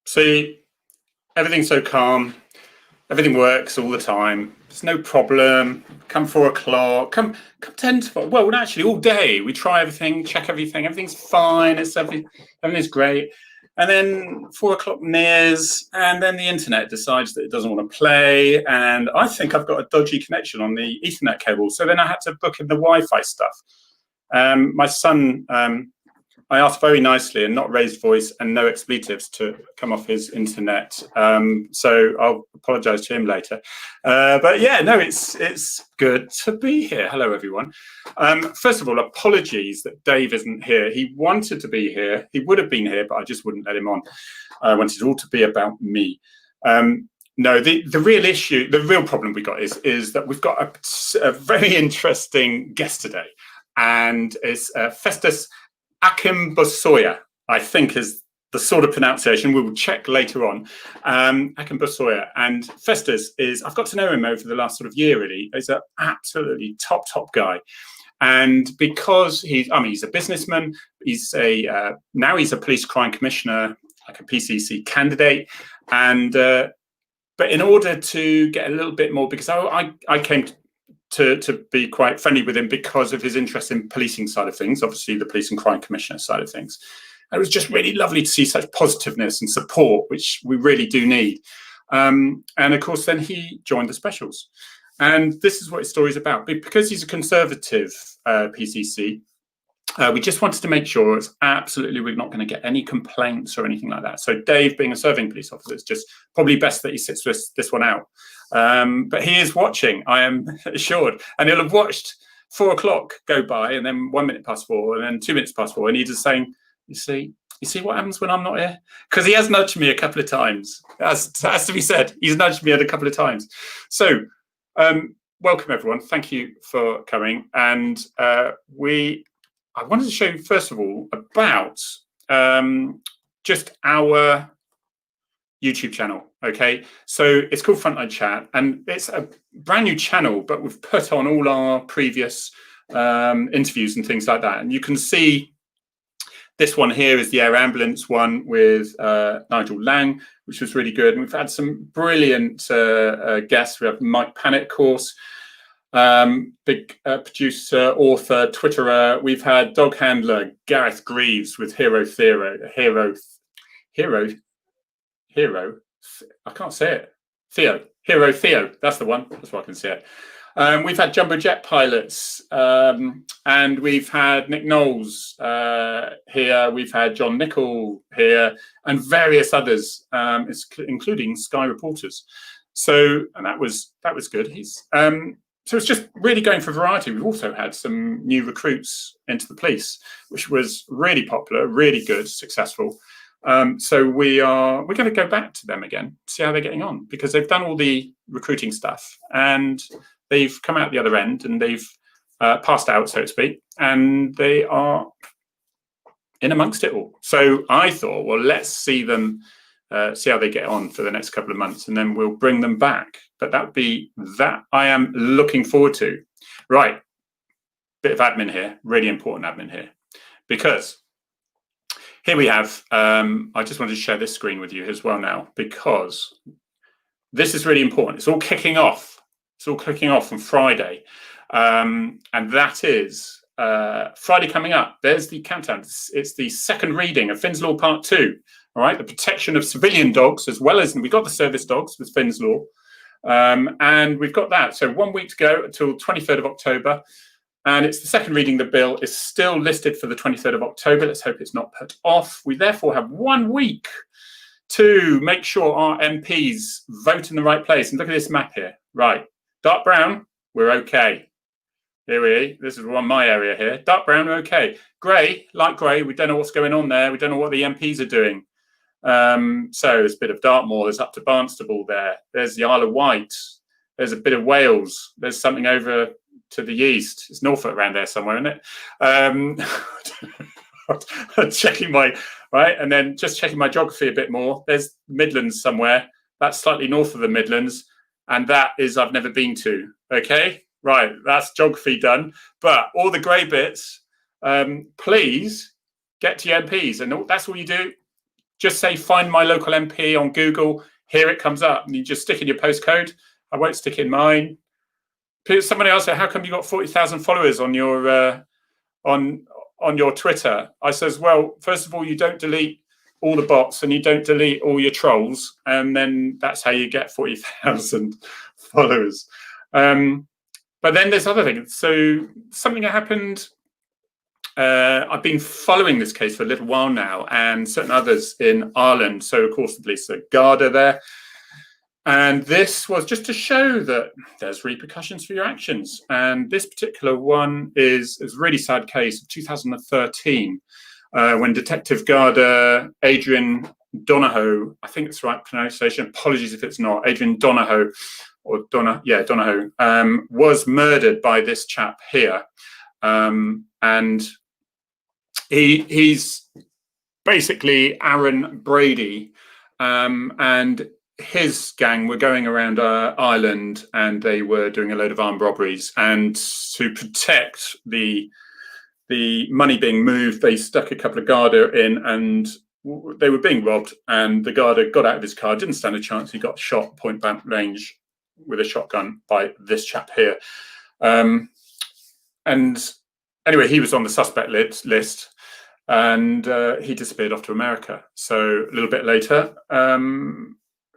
See, everything's so calm. Everything works all the time. There's no problem. Come 4 o'clock. Come 10 to 4. Well, actually, all day we try everything, check everything. Everything's fine. Everything's great. And then 4 o'clock nears, and then the internet decides that it doesn't want to play. And I think I've got a dodgy connection on the Ethernet cable. So then I had to book in the Wi-Fi stuff. My son, I asked very nicely and not raised voice and no expletives to come off his internet. So I'll apologise to him later. But yeah, no, it's good to be here. Hello, everyone. First of all, apologies that Dave isn't here. He wanted to be here. He would have been here, but I just wouldn't let him on. I wanted it all to be about me. No, the real issue, the real problem we got is that we've got a very interesting guest today. And it's Festus Akinusoye, I think is the sort of pronunciation. We will check later on. Akinusoye. And Festus I've got to know him over the last sort of year, really. He's an absolutely top guy. And because he's a businessman, now he's a police crime commissioner, like a PCC candidate. And, but in order to get a little bit more, because I came to be quite friendly with him because of his interest in policing side of things, obviously the police and crime commissioner side of things. And it was just really lovely to see such positiveness and support, which we really do need. And of course, then he joined the Specials. And this is what his story is about. Because he's a conservative PCC, we just wanted to make sure it's absolutely we're not going to get any complaints or anything like that. So Dave, being a serving police officer, it's just probably best that he sits this one out. But he is watching, I am assured, and he'll have watched 4 o'clock go by, and then 1 minute past 4, and then 2 minutes past 4, and he's just saying, you see what happens when I'm not here? Because he has nudged me a couple of times. That has to be said. He's nudged me a couple of times. So welcome, everyone. Thank you for coming. And I wanted to show you, first of all, about just our YouTube channel. Okay, so it's called Frontline Chat, and it's a brand new channel, but we've put on all our previous interviews and things like that. And you can see this one here is the air ambulance one with Nigel Lang, which was really good. And we've had some brilliant guests. We have Mike Panic, of course, big producer, author, Twitterer. We've had dog handler Gareth Greaves with Hero. I can't say it. Hero Theo. That's the one. That's why I can say it. We've had jumbo jet pilots, and we've had Nick Knowles here. We've had John Nichol here, and various others, including Sky reporters. So, and that was good. So it's just really going for variety. We've also had some new recruits into the police, which was really popular, really good, successful. So we're going to go back to them again, see how they're getting on, because they've done all the recruiting stuff and they've come out the other end and they've passed out, so to speak, and they are in amongst it all. So I thought, well, let's see them, see how they get on for the next couple of months, and then we'll bring them back. But that would be that I am looking forward to. Right, bit of admin here, really important admin here, because here we have, I just wanted to share this screen with you as well now, because this is really important. It's all kicking off. It's all kicking off on Friday. And that is Friday coming up. There's the countdown. It's the second reading of Finn's Law Part 2. All right, the protection of civilian dogs, as well as, and we've got the service dogs with Finn's Law. And we've got that. So 1 week to go until 23rd of October. And it's the second reading. The bill is still listed for the 23rd of October. Let's hope it's not put off. We therefore have 1 week to make sure our MPs vote in the right place. And look at this map here. Right. Dark brown, we're okay. This is my area here. Dark brown, we're okay. Grey, light grey, we don't know what's going on there. We don't know what the MPs are doing. So there's a bit of Dartmoor. There's up to Barnstable there. There's the Isle of Wight. There's a bit of Wales. There's something over to the east. It's Norfolk around there somewhere, isn't it? Checking my, right, and then just checking my geography a bit more. There's Midlands somewhere. That's slightly north of the Midlands, and that is I've never been to. Okay, right, that's geography done. But all the grey bits, please get to your MPs, and that's all you do. Just say, find my local MP on Google. Here it comes up. And you just stick in your postcode. I won't stick in mine. Somebody else said, how come you got 40,000 followers on your on your Twitter? I says, well, first of all, you don't delete all the bots and you don't delete all your trolls. And then that's how you get 40,000 followers. But then there's other things. So something that happened, I've been following this case for a little while now, and certain others in Ireland. So of course the police are Garda there. And this was just to show that there's repercussions for your actions. And this particular one is a really sad case of 2013, when Detective Garda Adrian Donohoe, I think it's the right pronunciation, apologies if it's not, Adrian Donohoe, or Donohoe, was murdered by this chap here. And he's basically Aaron Brady, and his gang were going around Ireland, and they were doing a load of armed robberies. And to protect the money being moved, they stuck a couple of Garda in, and they were being robbed. And the Garda got out of his car, didn't stand a chance. He got shot point blank range with a shotgun by this chap here. And anyway, he was on the suspect list, and he disappeared off to America. So a little bit later,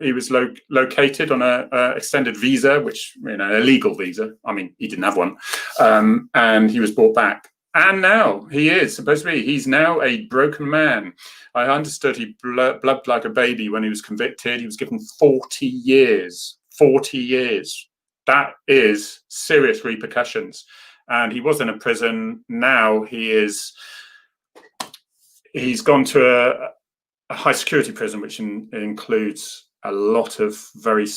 he was located on a extended visa, which, an illegal visa. I mean, he didn't have one. And he was brought back. And now he is supposed to be, he's now a broken man. I understood he blubbed like a baby when he was convicted. He was given 40 years. 40 years. That is serious repercussions. And he was in a prison. Now he's gone to a high security prison, which includes a lot of very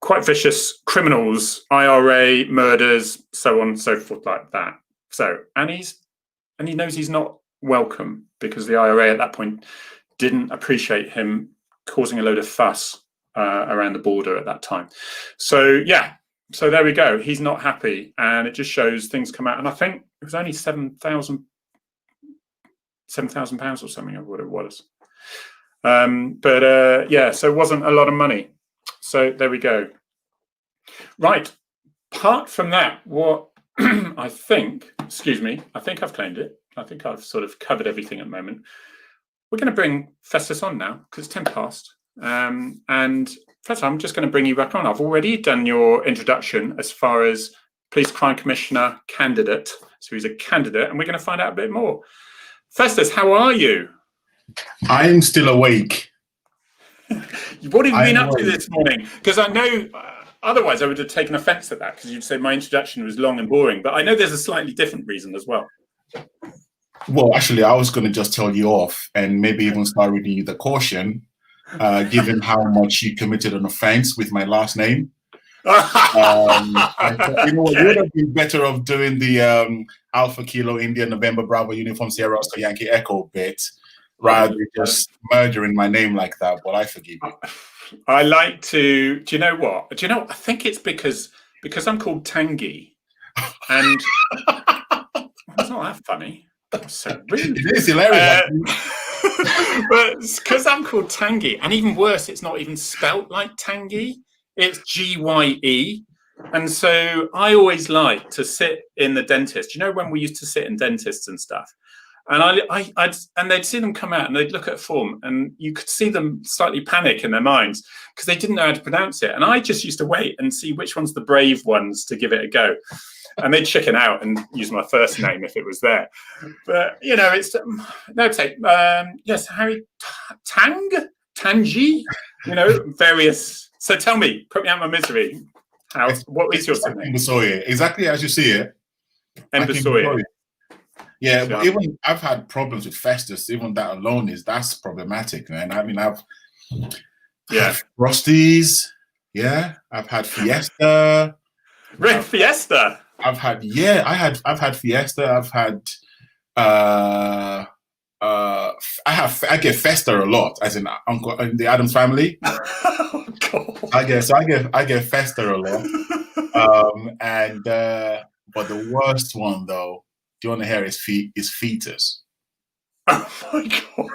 quite vicious criminals, IRA, murders, so on and so forth, like that. So, and he knows he's not welcome, because the IRA at that point didn't appreciate him causing a load of fuss around the border at that time. So yeah, so there we go. He's not happy, and it just shows things come out. And I think it was only £7,000 or something of what it was. Yeah, so it wasn't a lot of money. So there we go. Right. Apart from that, what I think I've claimed it. I think I've sort of covered everything at the moment. We're going to bring Festus on now, because it's 10 past. And Festus, I'm just going to bring you back on. I've already done your introduction as far as Police Crime Commissioner candidate. So he's a candidate, and we're going to find out a bit more. Festus, how are you? I'm still awake. What have you been up to this morning? Because I know otherwise I would have taken offense at that, because you'd say my introduction was long and boring. But I know there's a slightly different reason as well. Well, actually, I was going to just tell you off and maybe even start reading you the caution, given how much you committed an offense with my last name. I thought, you would have been better off doing the Alpha Kilo India November Bravo Uniform Sierra Oscar Yankee Echo bit, rather than just murdering my name like that. But I forgive you. I like to. Do you know what? I think it's because I'm called Tangy, and it's not that funny. So rude. It is hilarious. But because I'm called Tangy, and even worse, it's not even spelt like Tangy. It's Gye. And so I always like to sit in the dentist. You know, when we used to sit in dentists and stuff, and I'd they'd see them come out and they'd look at a form, and you could see them slightly panic in their minds because they didn't know how to pronounce it. And I just used to wait and see which one's the brave ones to give it a go. And they'd chicken out and use my first name if it was there. But, it's... yes, Harry... Tangy? Various... So tell me, put me out of my misery. What is your name? Akinusoye, exactly as you see it. Akinusoye. Yeah, but even I've had problems with Festus. Even that alone that's problematic, man. I mean, I've had Frosties. Yeah, I've had Fiesta. Fiesta. I've had Fiesta. I've had I get Fester a lot, as in Uncle in the Addams Family. Oh, God. I get Fester a lot. But the worst one though, do you want to hear is fetus? Oh my God.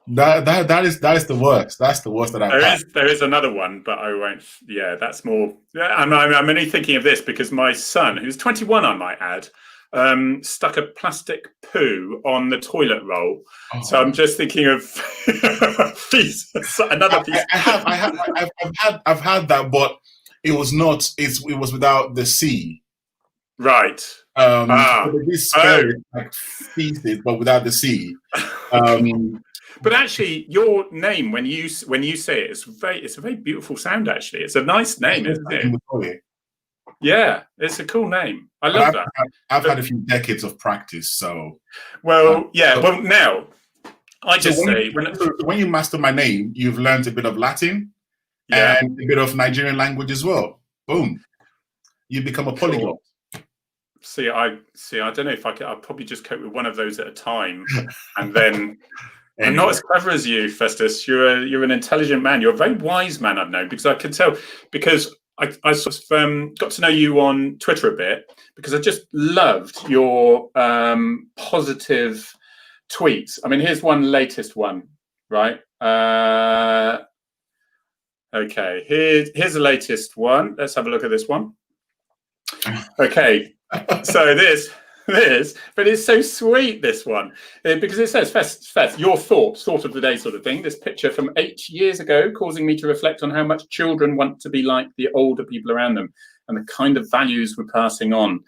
That is the worst. That's the worst that I've had. There is another one, but I won't. Yeah, that's more. I'm only thinking of this because my son, who's 21, I might add, stuck a plastic poo on the toilet roll. Oh. So I'm just thinking of another piece. I've had that, but it was not. It was without the C. Right. This like feces, but without the C. But actually, your name, when you say it, it's a very beautiful sound. Actually, it's a nice name, isn't it? Yeah, it's a cool name. I love that. I've had a few decades of practice, so. Well, now I just say when you master my name, you've learned a bit of Latin and a bit of Nigerian language as well. Boom, you become a polyglot. See, I don't know if I could. I'll probably just cope with one of those at a time, and then. I'm not as clever as you, Festus. You're an intelligent man. You're a very wise man, I've known, because I can tell, because I sort of got to know you on Twitter a bit, because I just loved your positive tweets. I mean, here's one latest one, right? Okay, here's the latest one. Let's have a look at this one. Okay, so but it's so sweet, this one, because it says, Fest, your thought of the day sort of thing. This picture from 8 years ago, causing me to reflect on how much children want to be like the older people around them and the kind of values we're passing on.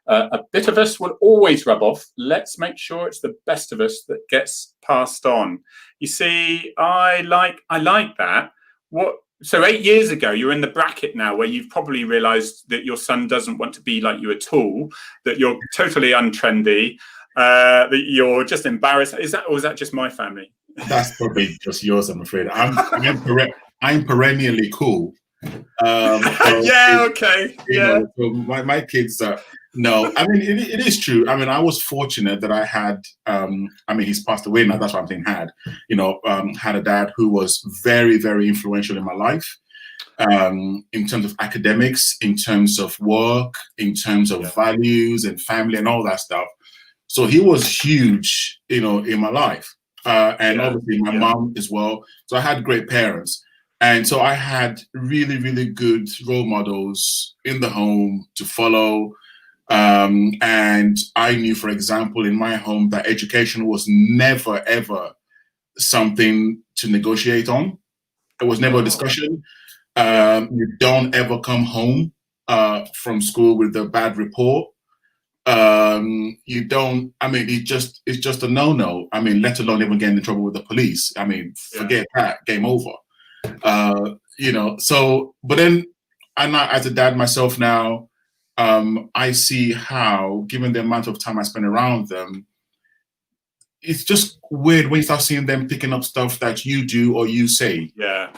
A bit of us will always rub off. Let's make sure it's the best of us that gets passed on. You see, I like that. So 8 years ago, you're in the bracket now where you've probably realised that your son doesn't want to be like you at all, that you're totally untrendy, that you're just embarrassed. Is that just my family? That's probably just yours, I'm afraid. I'm perennially cool. Okay. So my kids are. No, I mean, it is true. I mean, I was fortunate that I had, he's passed away now, that's what I'm saying, had a dad who was very, very influential in my life, in terms of academics, in terms of work, in terms of values and family and all that stuff. So he was huge, in my life. And obviously my mom as well. So I had great parents. And so I had really, really good role models in the home to follow. And I knew, for example, in my home that education was never, ever something to negotiate on. It was never a discussion. You don't ever come home from school with a bad report. You don't, it's just a no-no. Let alone even getting in trouble with the police. Forget that, game over. But then I'm not, as a dad myself now, I see how, given the amount of time I spend around them, it's just weird when you start seeing them picking up stuff that you do or you say. Yeah.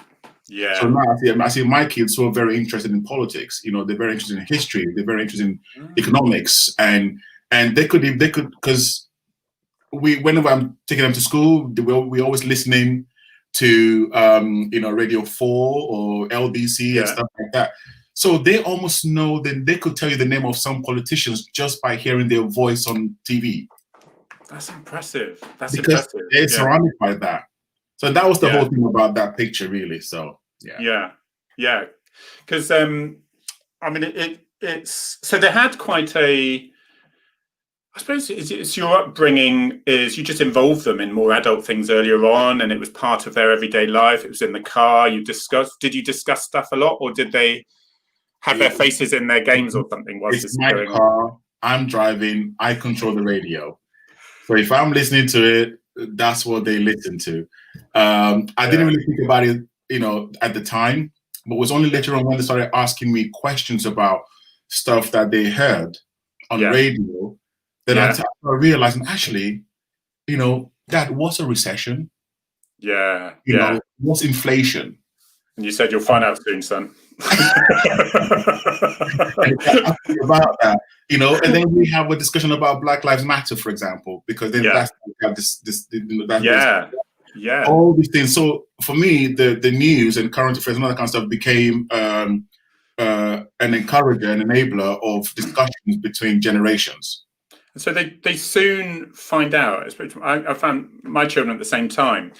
So now I see my kids who are very interested in politics. They're very interested in history. They're very interested in economics, and they could, because whenever I'm taking them to school, we always listening to Radio 4 or LBC and stuff like that. So they almost know that they could tell you the name of some politicians just by hearing their voice on TV. That's impressive. Because they're surrounded by that. So that was the whole thing about that picture, really. So yeah. Because it's so they had quite a. I suppose it's your upbringing is you just involved them in more adult things earlier on, and it was part of their everyday life. It was in the car. Did you discuss stuff a lot, or did they have their faces in their games or something? It's my car. I'm driving. I control the radio. So if I'm listening to it, that's what they listen to. I didn't really think about it, at the time, but it was only later on when they started asking me questions about stuff that they heard on radio. Then I realized, actually, that was a recession. What's inflation? And you said you'll find out soon, son. About that, and then we have a discussion about Black Lives Matter, for example, because then that's all these things. So for me, the news and current affairs and all that kind of stuff became an encourager and enabler of discussions between generations. So they soon find out. I found my children at the same time.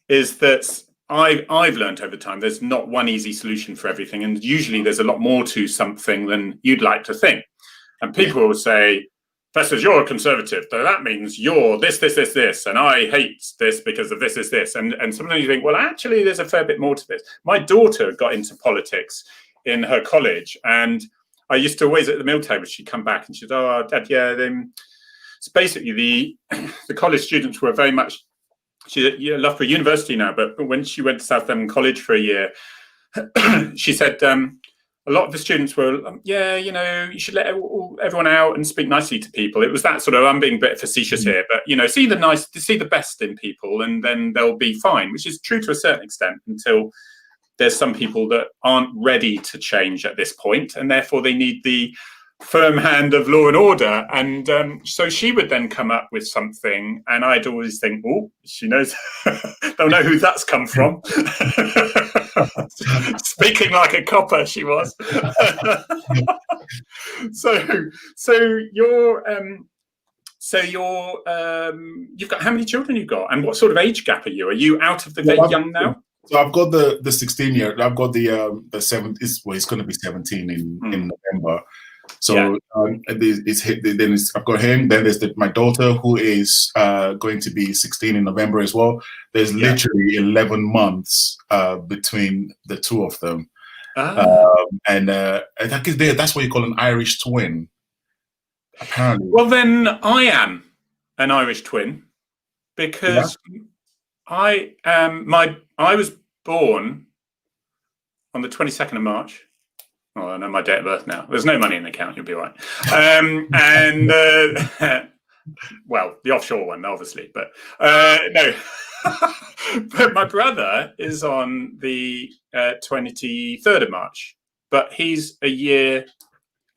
Is that I've learned over time. There's not one easy solution for everything, and usually there's a lot more to something than you'd like to think. And people will say, Festus, you're a conservative, so that means you're this, and I hate this because of this. And sometimes you think, well, actually, there's a fair bit more to this. My daughter got into politics in her college, and I used to always at the meal table, she'd come back and she'd, oh, Dad, yeah, then it's basically the college students were very much, she left for university now, but when she went to Southampton College for a year, she said, a lot of the students were, you should let everyone out and speak nicely to people. It was that sort of, I'm being a bit facetious here, but, see the best in people and then they'll be fine, which is true to a certain extent until there's some people that aren't ready to change at this point, and therefore they need the firm hand of law and order. And so she would then come up with something, and I'd always think, oh, she knows, they'll know who that's come from. Speaking like a copper, she was. So you're you've got, how many children you've got, and what sort of age gap are you? Are you out of the very young now? So I've got the 16-year. I've got the 7. It's going to be 17 in November. So I've got him. Then there's my daughter, who is going to be 16 in November as well. There's literally 11 months between the two of them. And that's what you call an Irish twin, apparently. Well, then I am an Irish twin because I was born on the 22nd of March. Oh, I know my date of birth now. There's no money in the account. You'll be all right. Well, the offshore one, obviously, but no. But my brother is on the 23rd of March, but he's a year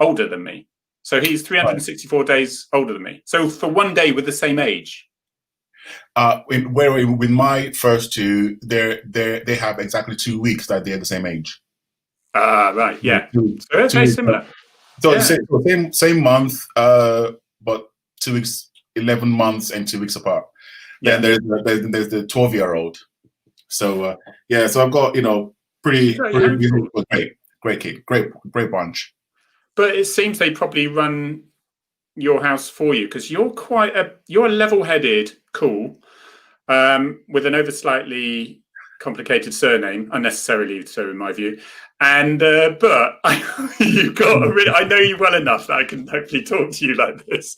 older than me. So he's 364 days older than me. So for one day, we're the same age. With my first two, they have exactly 2 weeks that they're the same age. Right, yeah. So it's very similar. So same month, but 2 weeks, 11 months, and 2 weeks apart. Yeah. Then there's the 12-year-old. So so I've got great kid, great bunch. But it seems they probably run your house for you because you're you're level-headed, cool, with an over slightly complicated surname, unnecessarily so in my view. And but you've got I know you well enough that I can hopefully talk to you like this.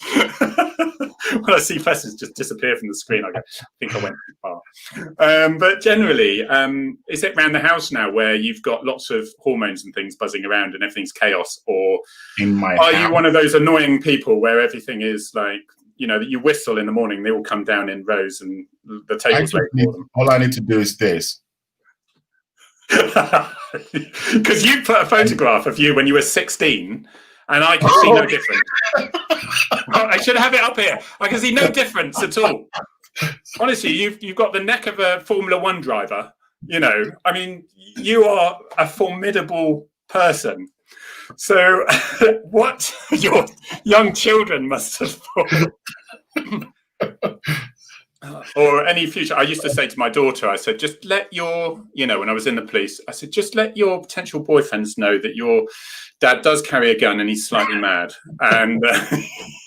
When I see Festus just disappear from the screen, I go, I think I went too far. But generally, is it around the house now where you've got lots of hormones and things buzzing around and everything's chaos? Or are you one of those annoying people where everything is like, that you whistle in the morning, they all come down in rows and the table's laid for them? All I need to do is this. Because you put a photograph of you when you were 16 and I can see no difference. I should have it up here. I can see no difference at all. Honestly, you've got the neck of a Formula One driver. I mean, you are a formidable person. So what your young children must have thought. Or any future. I used to say to my daughter, I said, just let your, when I was in the police, I said, just let your potential boyfriends know that your dad does carry a gun and he's slightly mad. And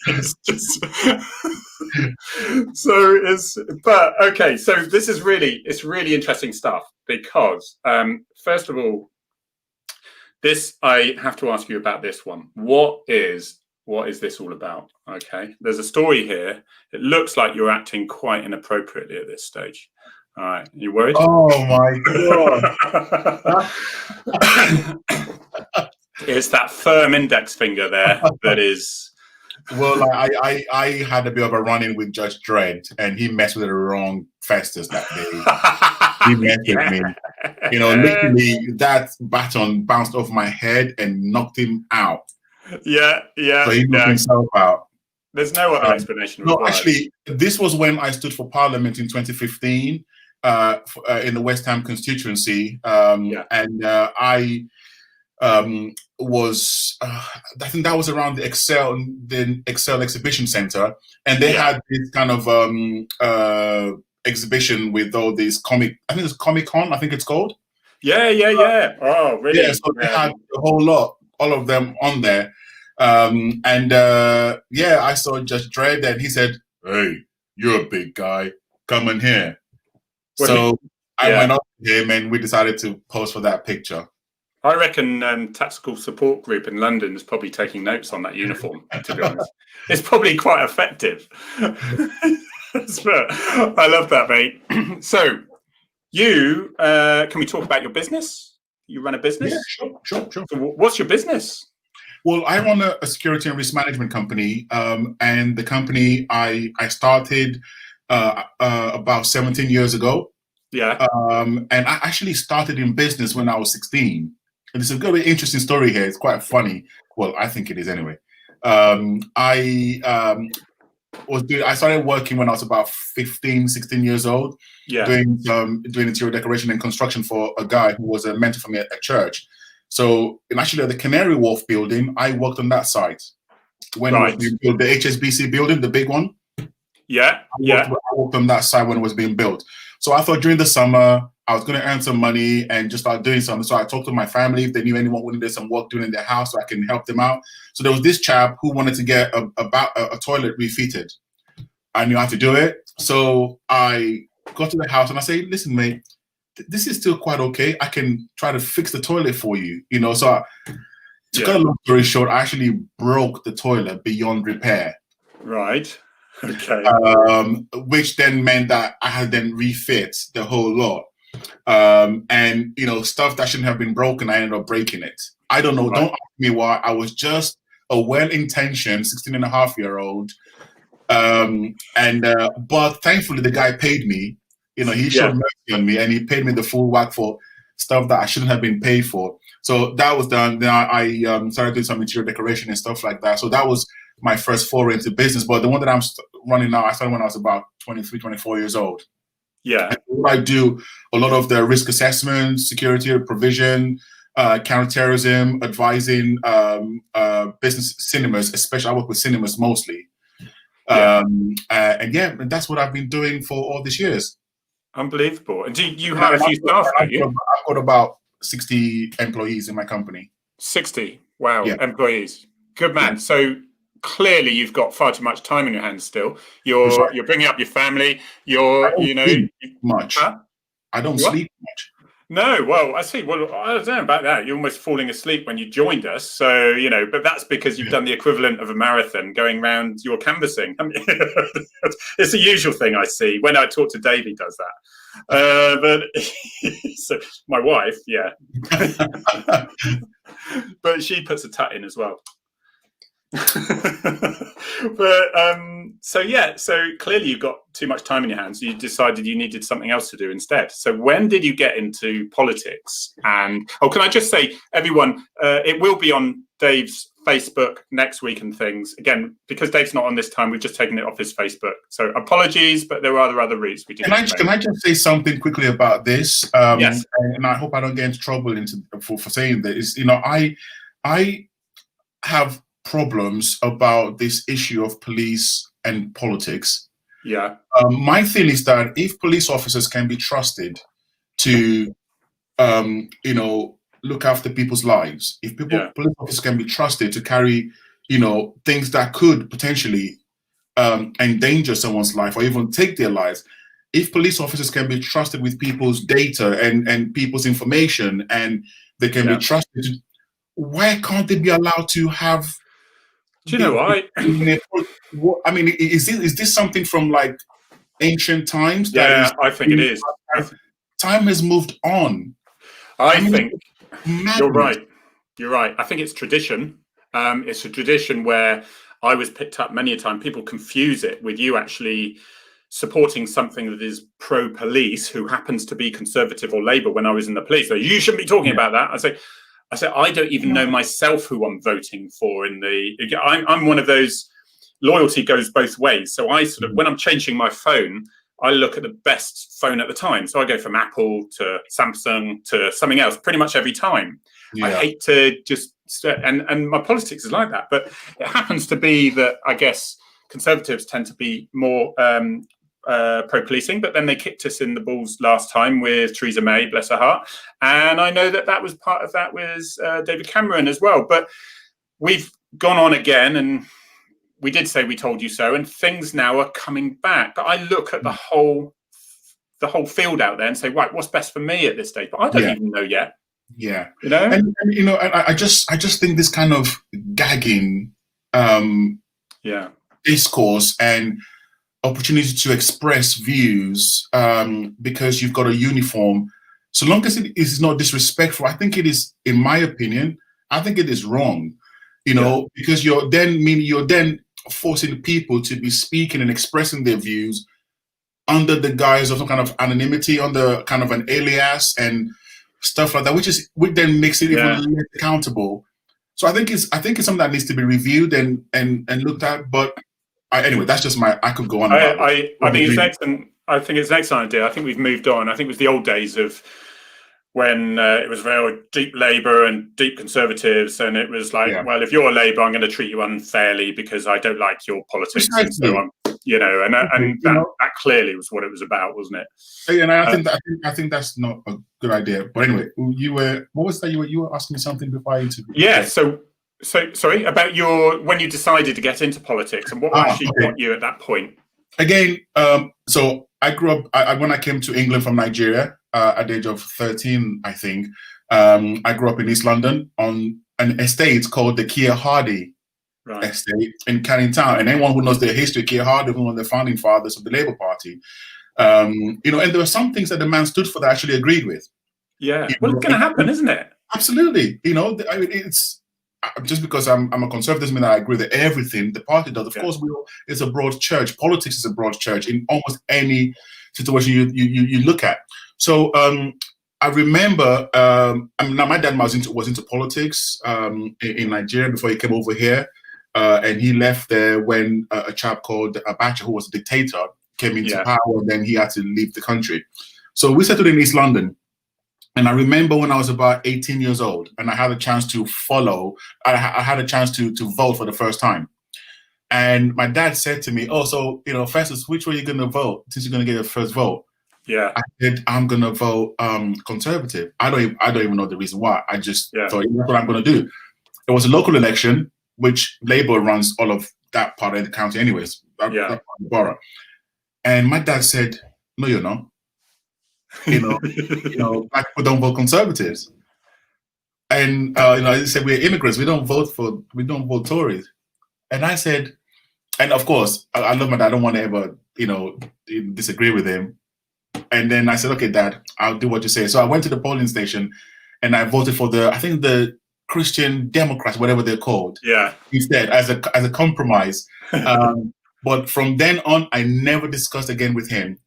it's just, okay. So this is it's really interesting stuff because, first of all, I have to ask you about this one. What is this all about? Okay, there's a story here. It looks like you're acting quite inappropriately at this stage. All right, you worried? Oh my god! It's that firm index finger there that is. Well, I had a bit of a run-in with Judge Dredd, and he messed with the wrong Festus that day. He messed with me. Literally, that baton bounced off my head and knocked him out. Yeah. So he knocked himself out. There's no other explanation. No, actually, this was when I stood for Parliament in 2015 in the West Ham constituency, and was I think that was around the Excel Exhibition Center, and they had this kind of exhibition with all these I think it's Comic Con, I think it's called. Yeah. Oh, really? Yeah, so they had a whole lot, all of them on there. I saw Judge Dredd, and he said, "Hey, you're a big guy. Come in here." So I went up to him, and we decided to pose for that picture. I reckon Tactical Support Group in London is probably taking notes on that uniform, to be honest. It's probably quite effective. I love that, mate. So, you, can we talk about your business? You run a business? Yeah, sure. So what's your business? Well, I run a security and risk management company, and the company I started about 17 years ago. Yeah. And I actually started in business when I was 16. And it's a very interesting story here. It's quite funny. Well, I think it is anyway. I started working when I was about 15, 16 years old, doing interior decoration and construction for a guy who was a mentor for me at church. So, actually, at the Canary Wharf building, I worked on that site when it was being built, the HSBC building, the big one. I worked on that site when it was being built. So I thought during the summer I was going to earn some money and just start doing something. So I talked to my family if they knew anyone who needed some work doing in their house, so I can help them out. So there was this chap who wanted to get a toilet refitted. I knew how to do it. So I got to the house and I say, "Listen, mate, this is still quite okay. I can try to fix the toilet for you." So to cut a long story short, I actually broke the toilet beyond repair. Right. Okay. Which then meant that I had then refit the whole lot. And stuff that shouldn't have been broken, I ended up breaking it. I don't know. Right. Don't ask me why. I was just a well-intentioned 16-and-a-half-year-old. But thankfully the guy paid me. He showed mercy on me, and he paid me the full whack for stuff that I shouldn't have been paid for. So that was done. Then I started doing some interior decoration and stuff like that. So that was my first foray into business. But the one that I'm running now, I started when I was about 23, 24 years old. Yeah. And I do a lot of the risk assessment, security provision, counterterrorism, advising business cinemas, especially I work with cinemas mostly. And that's what I've been doing for all these years. Unbelievable. And do you have a few staff? I've got about 60 employees in my company. 60? Wow, employees. Good man. Yeah. So clearly you've got far too much time in your hands still. You're bringing up your family. Much. Huh? I don't sleep much. No, well, I see. Well, I don't know about that. You're almost falling asleep when you joined us. So, but that's because you've done the equivalent of a marathon going around your canvassing. It's the usual thing I see. When I talk to Dave, he does that. But so my wife, but she puts a tut in as well. So clearly you've got too much time in your hands. So you decided you needed something else to do instead. So when did you get into politics? And can I just say, everyone, it will be on Dave's Facebook next week and things. Again, because Dave's not on this time, we've just taken it off his Facebook. So apologies, but there are other routes we did. Can I just say something quickly about this? Yes. And I hope I don't get into trouble for saying this. I have problems about this issue of police and politics. Yeah. My thing is that if police officers can be trusted to, look after people's lives, if police officers can be trusted to carry, things that could potentially endanger someone's life or even take their lives, if police officers can be trusted with people's data and people's information, and they can be trusted, why can't they be allowed to have? Do you know what? I mean, is this something from like ancient times? I think it is. Time has moved on. I think you're right. You're right. I think it's tradition. It's a tradition where I was picked up many a time. People confuse it with you actually supporting something that is pro-police who happens to be Conservative or Labour when I was in the police. So you shouldn't be talking about that. I say, I don't even know myself who I'm voting for I'm one of those, loyalty goes both ways. So I sort of, when I'm changing my phone, I look at the best phone at the time. So I go from Apple to Samsung to something else pretty much every time. I hate to just, and my politics is like that, but it happens to be that I guess Conservatives tend to be more pro-policing, but then they kicked us in the balls last time with Theresa May, bless her heart. And I know that was part of that was David Cameron as well. But we've gone on again, and we did say we told you so, and things now are coming back. But I look at the whole field out there and say, right, what's best for me at this stage? But I don't even know yet. Yeah, and I just think this kind of gagging, discourse and opportunity to express views because you've got a uniform, so long as it is not disrespectful, I think it is, in my opinion, I think it is wrong. Because you're then forcing people to be speaking and expressing their views under the guise of some kind of anonymity, under kind of an alias and stuff like that, which then makes it even less accountable. So I think it's something that needs to be reviewed and looked at. But anyway, that's just I could go on. I think it's excellent. I think it's an excellent idea. I think we've moved on. I think it was the old days of when it was very deep Labour and deep Conservatives, and it was like, well, if you're Labour, I'm going to treat you unfairly because I don't like your politics, and so on. That clearly was what it was about, wasn't it? And I think that's not a good idea. But anyway, what was that? You were asking me something before I interviewed. Yeah. So sorry about when you decided to get into politics, and what actually got you at that point. Again, so I grew up. When I came to England from Nigeria at the age of 13, I think, I grew up in East London on an estate called the Keir Hardie estate in Canning Town. And anyone who knows the history, Keir Hardie, one of the founding fathers of the Labour Party, and there were some things that the man stood for that I actually agreed with. Yeah, it's going to happen, isn't it? Absolutely. It's just because I'm a conservative doesn't mean that I agree with everything the party does. Of course, it's a broad church. Politics is a broad church in almost any situation you look at. So I remember, now my dad was into politics in Nigeria before he came over here, and he left there when a chap called Abacha, who was a dictator, came into power, and then he had to leave the country. So we settled in East London. And I remember when I was about 18 years old and I had a chance to I had a chance to vote for the first time. And my dad said to me, Festus, which way are you going to vote since you're going to get your first vote? Yeah. I said, I'm going to vote Conservative. I don't even know the reason why. I just thought, that's what I'm going to do. It was a local election, which Labour runs all of that part of the county anyways, that part of the borough. And my dad said, no, you're not. Black people don't vote Conservatives, and he said we're immigrants. We don't vote Tories. And I said, and of course, I love my dad. I don't want to ever disagree with him. And then I said, okay, Dad, I'll do what you say. So I went to the polling station, and I voted for the Christian Democrats, whatever they're called. Yeah. Instead, as a compromise. But from then on, I never discussed again with him.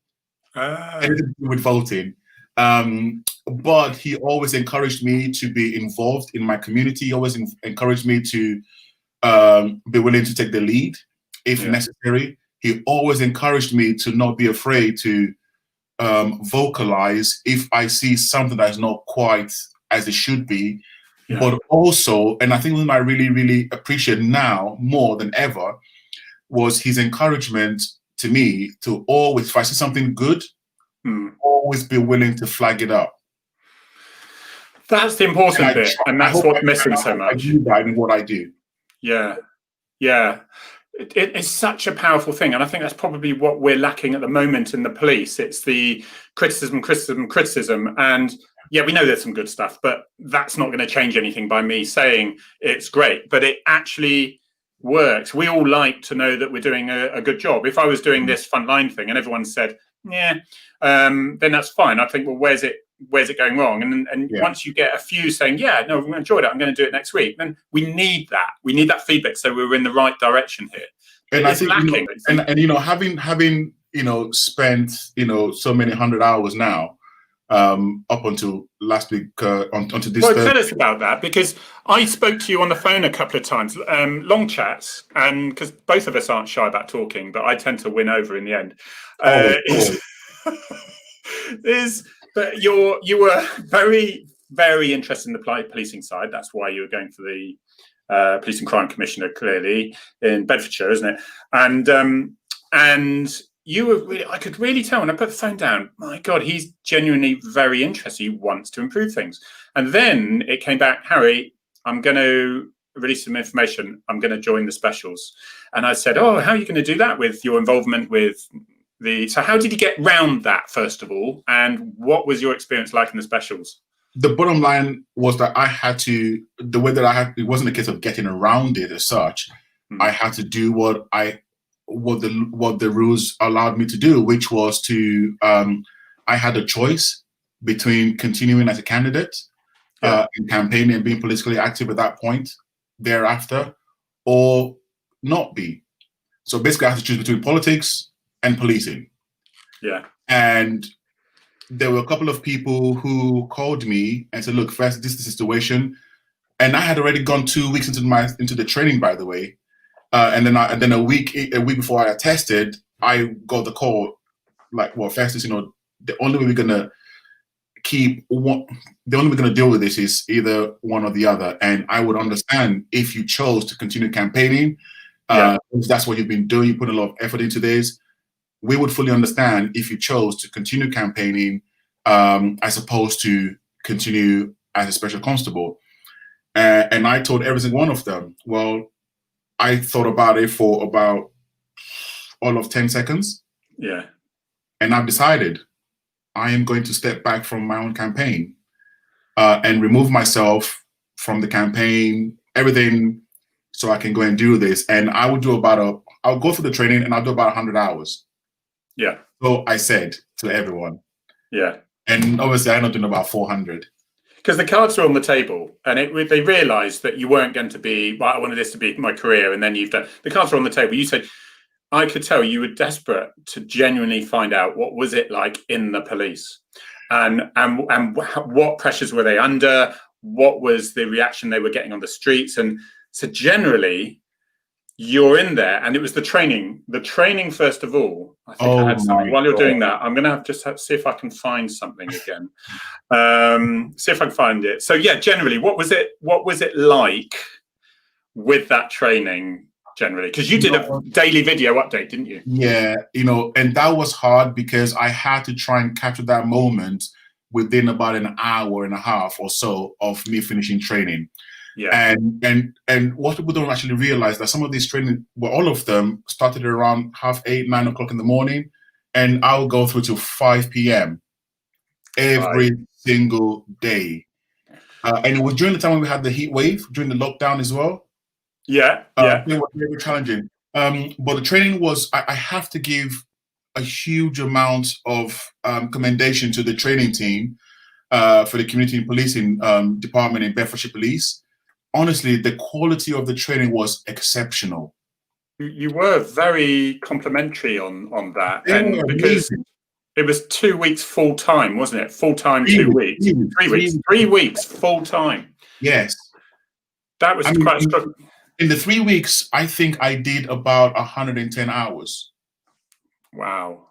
Anything to do with voting, but he always encouraged me to be involved in my community. He always encouraged me to be willing to take the lead if necessary. He always encouraged me to not be afraid to vocalize if I see something that is not quite as it should be. But also, and I think what I really, really appreciate now more than ever was his encouragement to me to always, if I see something good, always be willing to flag it up. That's the important bit, and that's what's missing so much. I do that in what I do. Yeah. It's such a powerful thing, and I think that's probably what we're lacking at the moment in the police. It's the criticism, and we know there's some good stuff, but that's not going to change anything by me saying it's great. But it actually works. We all like to know that we're doing a good job. If I was doing this frontline thing and everyone said, then that's fine. I think, well, where's it going wrong? And once you get a few saying, no, we enjoyed it, I'm going to do it next week, then we need that feedback, so we're in the right direction here. And I think lacking. Having spent so many 100 hours now, up until last week, onto this. Well, tell us about that, because I spoke to you on the phone a couple of times, long chats, and because both of us aren't shy about talking, but I tend to win over in the end. But you were very, very interested in the policing side. That's why you were going for the Police and Crime Commissioner, clearly, in Bedfordshire, isn't it? And you were really, I could really tell when I put the phone down, my God, he's genuinely very interested. He wants to improve things. And then it came back, Harry, I'm going to release some information. I'm going to join the specials. And I said, oh, how are you going to do that with your involvement with so how did you get round that, first of all? And what was your experience like in the specials? The bottom line was that I had to, the way that I had, it wasn't a case of getting around it as such. I had to do what the rules allowed me to do, which was to, I had a choice between continuing as a candidate in campaigning and being politically active at that point thereafter, or not be. So basically I had to choose between politics and policing. Yeah. And there were a couple of people who called me and said, look, first, this is the situation. And I had already gone 2 weeks into the training, by the way. And then a week before I attested, I got the call, like, well, Festus, the only way we're gonna deal with this is either one or the other. And I would understand if you chose to continue campaigning, if that's what you've been doing, you put a lot of effort into this. We would fully understand if you chose to continue campaigning as opposed to continue as a special constable. And I told every single one of them, well, I thought about it for about all of 10 seconds. Yeah. And I've decided I am going to step back from my own campaign and remove myself from the campaign, everything, so I can go and do this. And I would do I'll go through the training and I'll do about 100 hours. Yeah. So I said to everyone. Yeah. And obviously I ended up doing about 400. Because the cards were on the table, and they realised that you weren't going to be, well, I wanted this to be my career, and then you've done, the cards were on the table. You said, I could tell you were desperate to genuinely find out what was it like in the police, and what pressures were they under, what was the reaction they were getting on the streets. And so generally, you're in there, and it was the training first of all. I think I had something while you're doing that. I'm going to have to see if I can find something again. See if I can find it. So yeah, generally, what was it like with that training generally? Because you did a daily video update, didn't you? Yeah, and that was hard because I had to try and capture that moment within about an hour and a half or so of me finishing training. Yeah. And what people don't actually realize that some of these training, well, all of them started around 8:30, 9 o'clock in the morning, and I'll go through to 5 p.m. every single day. And it was during the time when we had the heat wave, during the lockdown as well. Yeah. It was very challenging. But the training was, I have to give a huge amount of commendation to the training team for the community and policing department in Bedfordshire Police. Honestly, the quality of the training was exceptional. You were very complimentary on that, and because it was 2 weeks full time, wasn't it? Full time, 2 weeks, 3 weeks full time. Yes, that was quite a struggle. In the 3 weeks, I think I did about 110 hours. Wow.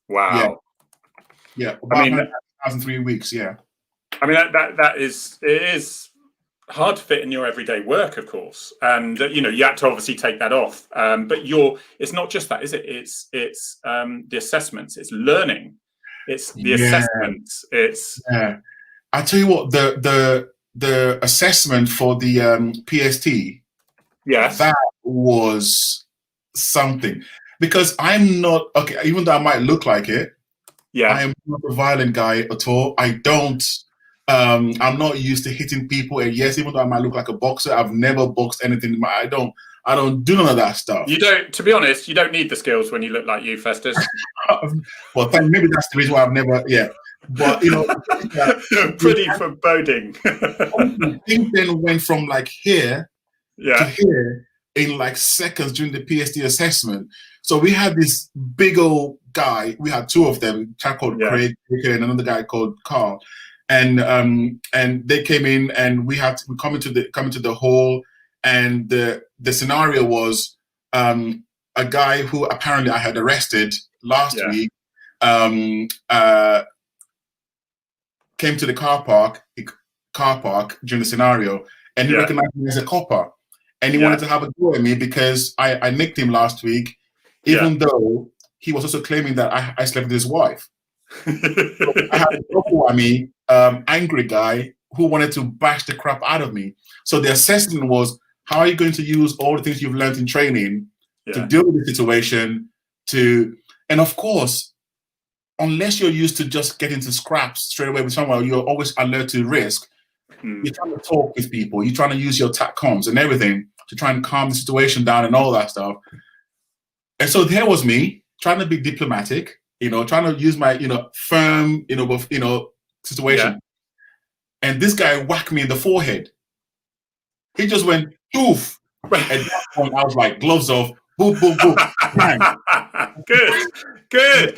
Yeah. About 1,003 weeks. Yeah. I mean, it is hard to fit in your everyday work, of course, and you had to obviously take that off. But it's not just that, is it? It's the assessments, it's learning, it's the assessments. It's I tell you what, the assessment for the PST, that was something, because I'm not even though I might look like it. Yeah, I am not a violent guy at all. I'm not used to hitting people, and yes, even though I might look like a boxer, I've never boxed anything. I don't do none of that stuff. You don't, to be honest, you don't need the skills when you look like you, Festus. Well, maybe that's the reason why I've never, but pretty foreboding. Things then went from like here to here in like seconds during the PST assessment. So we had this big old guy. We had two of them, a chap called Craig and another guy called Carl. And they came in, and we had to come into the hall, and the scenario was a guy who apparently I had arrested last week came to the car park. car park during the scenario, and he recognized me as a copper, and he wanted to have a go at me because I nicked him last week, even though he was also claiming that I slept with his wife. So I had a couple at me, angry guy who wanted to bash the crap out of me. So the assessment was, how are you going to use all the things you've learned in training to deal with the situation? And of course, unless you're used to just getting to scraps straight away with someone, you're always alert to risk. You're trying to talk with people. You're trying to use your TACCOMs and everything to try and calm the situation down and all that stuff. And so there was me trying to be diplomatic, trying to use my, firm, situation. And this guy whacked me in the forehead. He just went, doof. At that point, I was like, gloves off, boom, boom, boom. Good.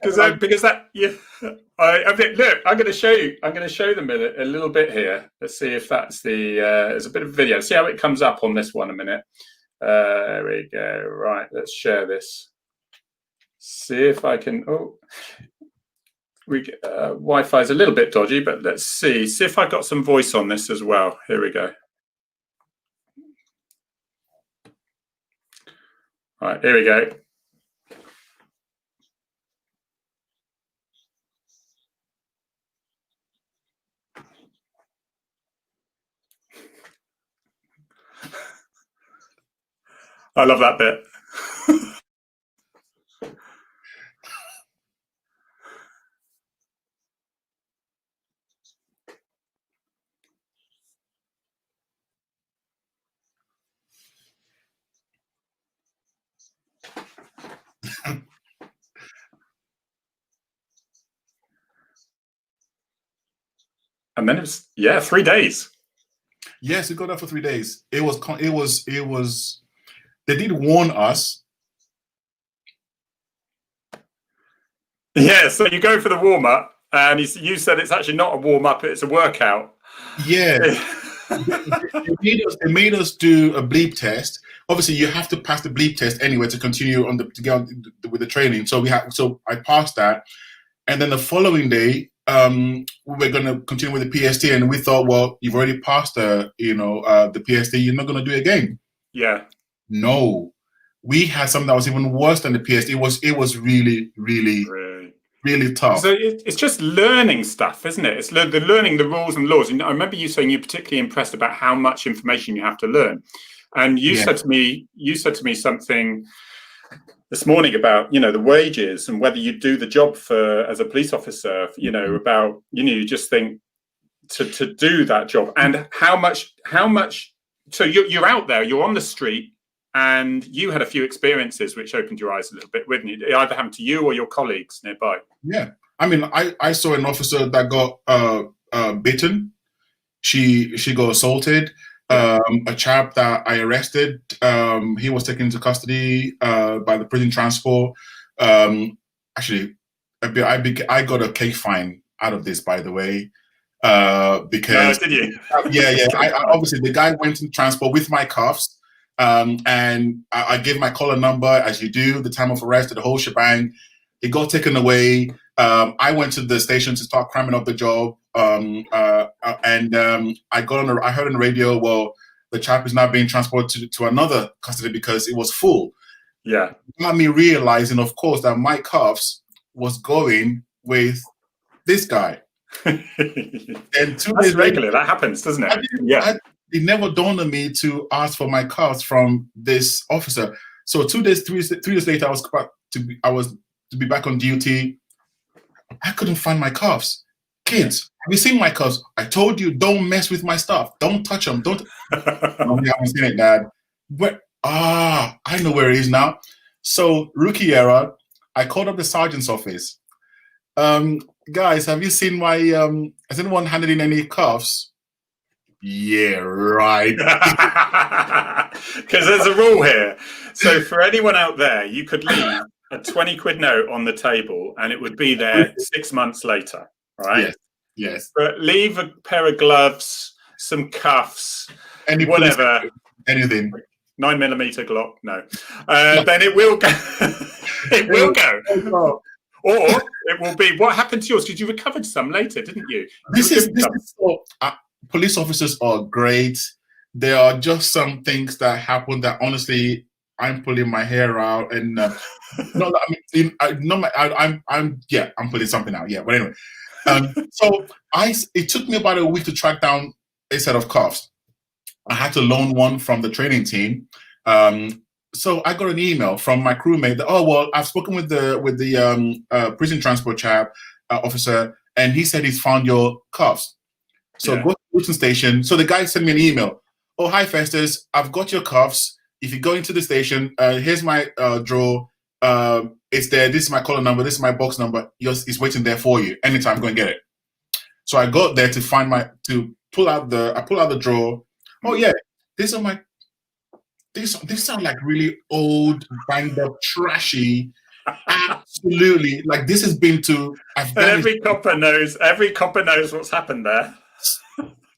Because that, look, I'm going to show you. I'm going to show them a little bit here. Let's see if that's there's a bit of video. See how it comes up on this one a minute. There we go. Right, let's share this. See if I can. Wi-Fi is a little bit dodgy, but let's see if I got some voice on this as well. Here we go. All right, here we go. I love that bit. And then it was 3 days. Yes, we got that for 3 days. It was. They did warn us. Yeah, so you go for the warm up, and you said it's actually not a warm up; it's a workout. Yeah, they made us do a bleep test. Obviously, you have to pass the bleep test anyway to continue to get on with the training. So I passed that, and then the following day, we were going to continue with the PST, and we thought, well, you've already passed the PST, you're not going to do it again. Yeah. No, we had something that was even worse than the PST. It was really, really, really tough. So it's just learning stuff, isn't it? It's learning the rules and laws. And I remember you saying you're particularly impressed about how much information you have to learn. And you said to me something this morning about, the wages and whether you do the job as a police officer, about, you just think to do that job and how much, so you're out there, you're on the street, and you had a few experiences which opened your eyes a little bit, wouldn't it? It either happened to you or your colleagues nearby. Yeah. I mean, I saw an officer that got bitten. She got assaulted. A chap that I arrested, he was taken into custody by the prison transport. Actually, I got a cake fine out of this, by the way, because did you? I obviously the guy went in transport with my cuffs, and I gave my collar number, as you do, the time of arrest, the whole shebang. It got taken away. I went to the station to start cramming up the job. And I heard on the radio, well, the chap is now being transported to another custody because it was full. Yeah. It got me realizing, of course, that my cuffs was going with this guy. And 2 days regular. That happens, doesn't it? It never dawned on me to ask for my cuffs from this officer. So 3 days later, I was to be back on duty. I couldn't find my cuffs. Kids, have you seen my cuffs? I told you, don't mess with my stuff. Don't touch them. Don't. No, we haven't seen it, Dad. I know where it is now. So rookie era, I called up the sergeant's office. Guys, have you seen my? Has anyone handed in any cuffs? Yeah, right. Because there's a rule here. So for anyone out there, you could leave a 20 quid note on the table and it would be there 6 months later, right? Yes. But leave a pair of gloves, some cuffs, whatever. Anything. 9mm Glock, no. Then it will go. It will go. Or it will be, what happened to yours? Because you recovered some later, didn't you? police officers are great. There are just some things that happen that honestly, I'm pulling my hair out, and no, I mean, I'm pulling something out. Yeah, but anyway, so it took me about a week to track down a set of cuffs. I had to loan one from the training team. So I got an email from my crewmate that, oh well, I've spoken with the prison transport chap officer, and he said he's found your cuffs. So go to the police station. So the guy sent me an email. Oh, hi Festus, I've got your cuffs. If you go into the station, here's my drawer. It's there. This is my collar number. This is my box number. It's waiting there for you. Anytime, go and get it. So I got there to pull out the drawer. Oh yeah, these sound like really old, banged up, trashy. Absolutely, like this has been to Afghanistan. And every copper knows what's happened there.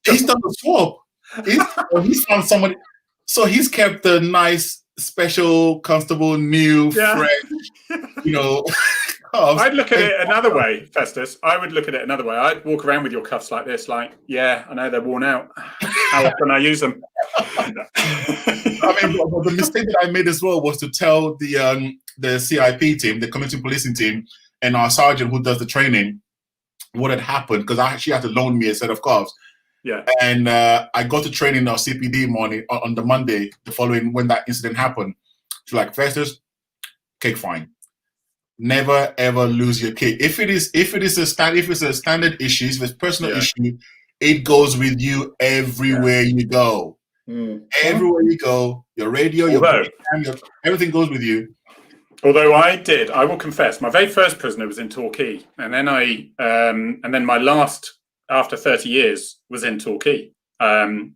He's done a swap. He's found somebody. So he's kept the nice Special Constable, new, fresh, cuffs. I'd look at it another way, Festus. I would look at it another way. I'd walk around with your cuffs like this, like, yeah, I know they're worn out. How often I use them? I mean, the mistake that I made as well was to tell the CIP team, the community policing team, and our sergeant who does the training, what had happened, because she had to loan me a set of cuffs. Yeah. And I got to training our CPD morning on the Monday, the following when that incident happened. She's like, Festus, cake fine. Never ever lose your cake. If it's a standard issue, if it's a personal issue, it goes with you everywhere you go. Everywhere you go, your radio, everything goes with you. Although I will confess, my very first prisoner was in Torquay, and then my last, after 30 years, was in Torquay. And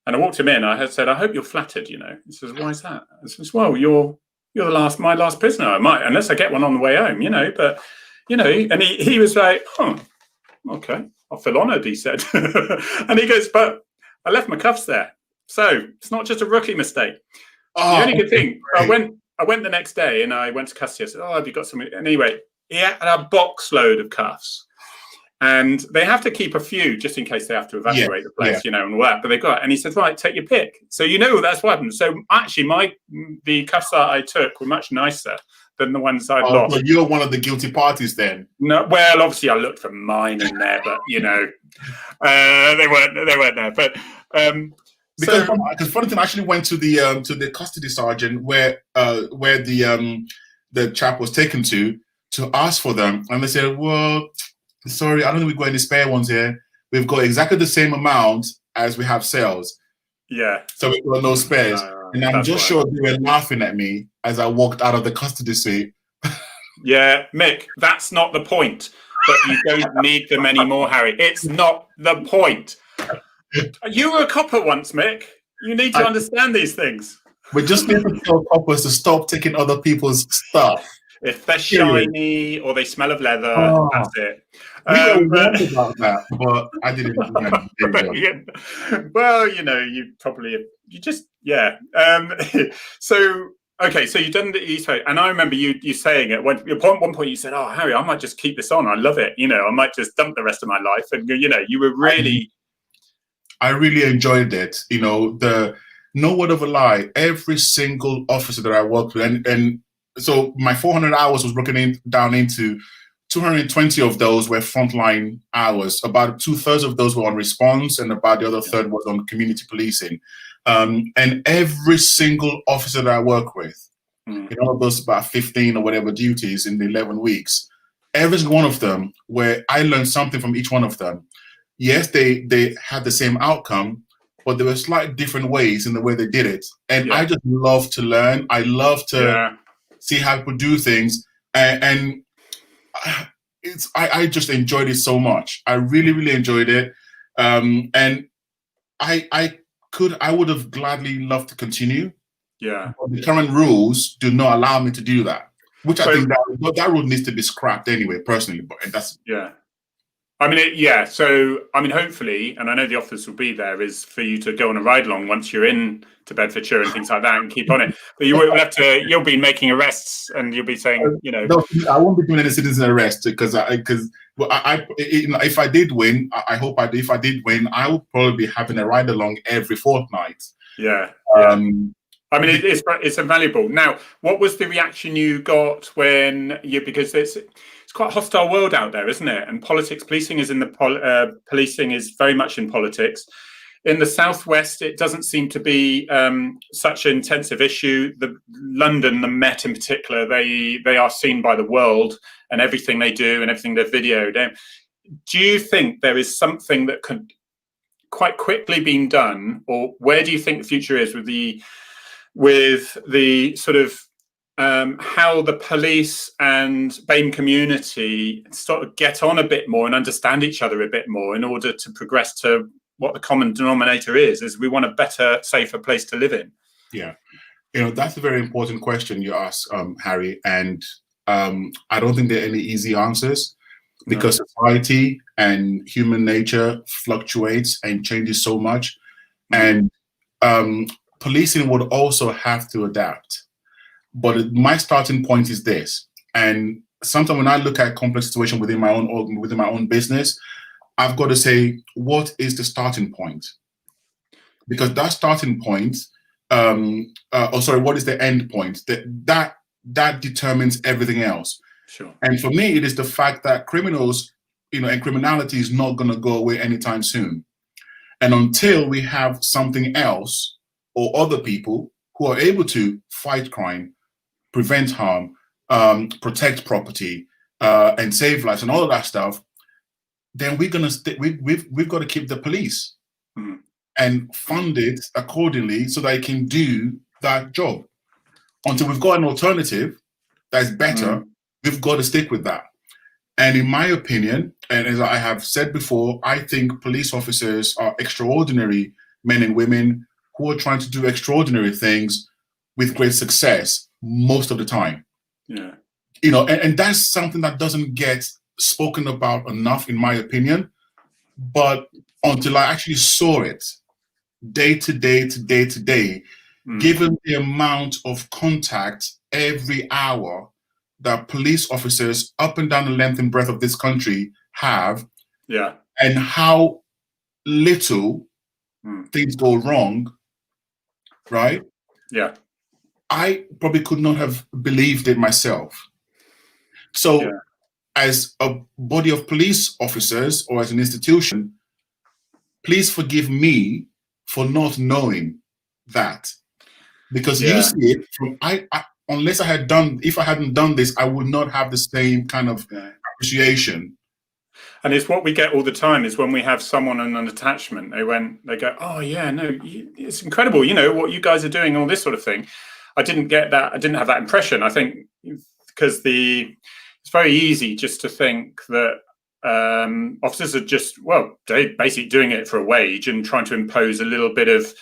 I walked him in. I said, "I hope you're flattered." He says, "Why is that?" I says, "Well, you're my last prisoner. I might, unless I get one on the way home, But and he was like, "Oh, okay, I feel honoured," he said. And he goes, "But I left my cuffs there, so it's not just a rookie mistake." The only good thing, I went the next day and I went to custody. I said, "Oh, have you got something?" Anyway, he had a box load of cuffs. And they have to keep a few just in case they have to evacuate the place, and all that. But they got it. And he said, "Right, take your pick." So that's what happened. So actually, the cuffs that I took were much nicer than the ones I'd lost. But you're one of the guilty parties then. No, well, obviously I looked for mine in there, but they weren't there. But because funny thing, I actually went to the custody sergeant where the chap was taken to ask for them, and they said, "Well, sorry, I don't think we've got any spare ones here. We've got exactly the same amount as we have cells. Yeah. So we've got no spares." And I'm just sure they were laughing at me as I walked out of the custody suite. Yeah, Mick, that's not the point. But you don't need them anymore, Harry. It's not the point. You were a copper once, Mick. You need to understand these things. We just need to tell coppers to stop taking other people's stuff. If they're shiny or they smell of leather, that's it. We were warned about that, but I didn't. Well, So okay, so you've done the East Coast, and I remember you saying at one point you said, "Oh, Harry, I might just keep this on. I love it. I might just dump the rest of my life." And you were really. I really enjoyed it. No word of a lie. Every single officer that I worked with, and so my 400 hours was broken down into 220 of those were frontline hours. About 2/3 of those were on response, and about the other third was on community policing. And every single officer that I work with, in all of those about 15 or whatever duties in the 11 weeks, every one of them, where I learned something from each one of them. Yes, they had the same outcome, but there were slightly different ways in the way they did it. And I just love to learn. I love to see how people do things, and I just enjoyed it so much. I really, really enjoyed it, and I would have gladly loved to continue. Yeah, but the current rules do not allow me to do that, which I think that rule needs to be scrapped anyway, personally. But that's I mean, yeah. So, I mean, hopefully, and I know the officers will be there, is for you to go on a ride along once you're in to Bedfordshire and things like that, and keep on it. But you will have to. You'll be making arrests, and you'll be saying, you know, No, I won't be doing any citizen arrest because if I did win, I hope I did. If I did win, I would probably be having a ride along every fortnight. Yeah. I mean, it's invaluable. Now, what was the reaction you got when you, because it's quite a hostile world out there, isn't it? And policing is in the policing is very much in politics. In the Southwest, it doesn't seem to be such an intensive issue. London, the Met in particular, they are seen by the world and everything they do and everything they're videoed. Do you think there is something that could quite quickly be done, or where do you think the future is with the sort of how the police and BAME community sort of get on a bit more and understand each other a bit more in order to progress to what the common denominator is we want a better, safer place to live in? Yeah, that's a very important question you ask, Harry, and I don't think there are any easy answers because society and human nature fluctuates and changes so much, and policing would also have to adapt. But my starting point is this, and sometimes when I look at complex situation within my own business, I've got to say, what is the starting point? Because that starting point, what is the end point? That determines everything else. Sure. And for me, it is the fact that criminals, and criminality is not going to go away anytime soon. And until we have something else or other people who are able to fight crime, prevent harm, protect property, and save lives and all of that stuff, then we're gonna we've got to keep the police and fund it accordingly so that it can do that job. Until we've got an alternative that's better, we've got to stick with that. And in my opinion, and as I have said before, I think police officers are extraordinary men and women who are trying to do extraordinary things with great success most of the time. Yeah. And that's something that doesn't get spoken about enough, in my opinion. But until I actually saw it day to day to day to day, given the amount of contact every hour that police officers up and down the length and breadth of this country have, and how little things go wrong, right? Yeah. I probably could not have believed it myself. So as a body of police officers or as an institution, please forgive me for not knowing that. Because you see it from if I hadn't done this, I would not have the same kind of appreciation. And it's what we get all the time is when we have someone on an attachment, they go, oh yeah, no, it's incredible, what you guys are doing, all this sort of thing. I didn't get that. I didn't have that impression. I think because it's very easy just to think that officers are just, they're basically doing it for a wage and trying to impose a little bit of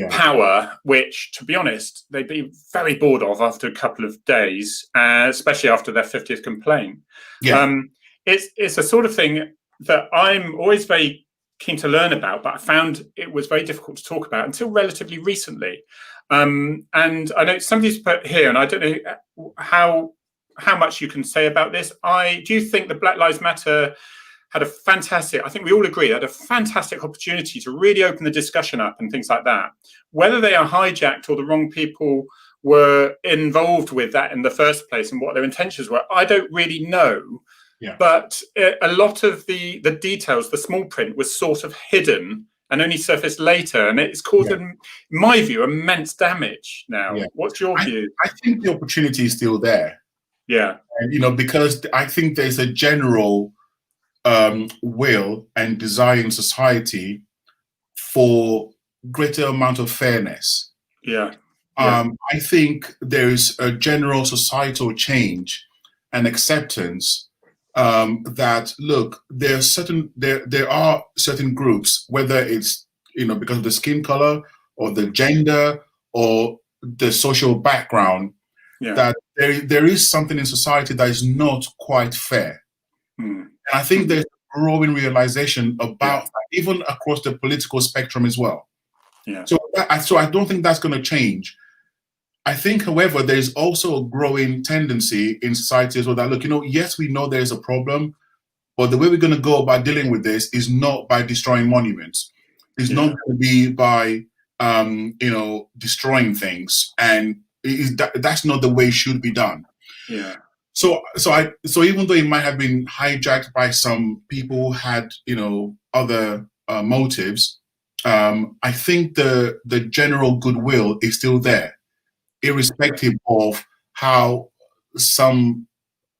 power, which, to be honest, they'd be very bored of after a couple of days, especially after their 50th complaint. It's a sort of thing that I'm always very keen to learn about, but I found it was very difficult to talk about until relatively recently. And I know somebody's put here, and I don't know how much you can say about this. Do you think that Black Lives Matter had a fantastic, I think we all agree, had a fantastic opportunity to really open the discussion up and things like that? Whether they are hijacked or the wrong people were involved with that in the first place and what their intentions were, I don't really know. But a lot of the details, the small print, was sort of hidden and only surfaced later, and it's caused, in my view, immense damage now. What's your view? I think the opportunity is still there. And, because I think there's a general will and desire in society for greater amount of fairness. I think there is a general societal change and acceptance that, look, there are certain groups, whether it's because of the skin color or the gender or the social background, that there is something in society that is not quite fair. And I think there's growing realization about that, even across the political spectrum as well. Yeah. So I don't think that's going to change. I think, however, there's also a growing tendency in society as well that, look, yes, we know there's a problem, but the way we're going to go about dealing with this is not by destroying monuments. It's not going to be by, destroying things. And that's not the way it should be done. Yeah. So even though it might have been hijacked by some people who had, other motives, I think the general goodwill is still there, irrespective of how some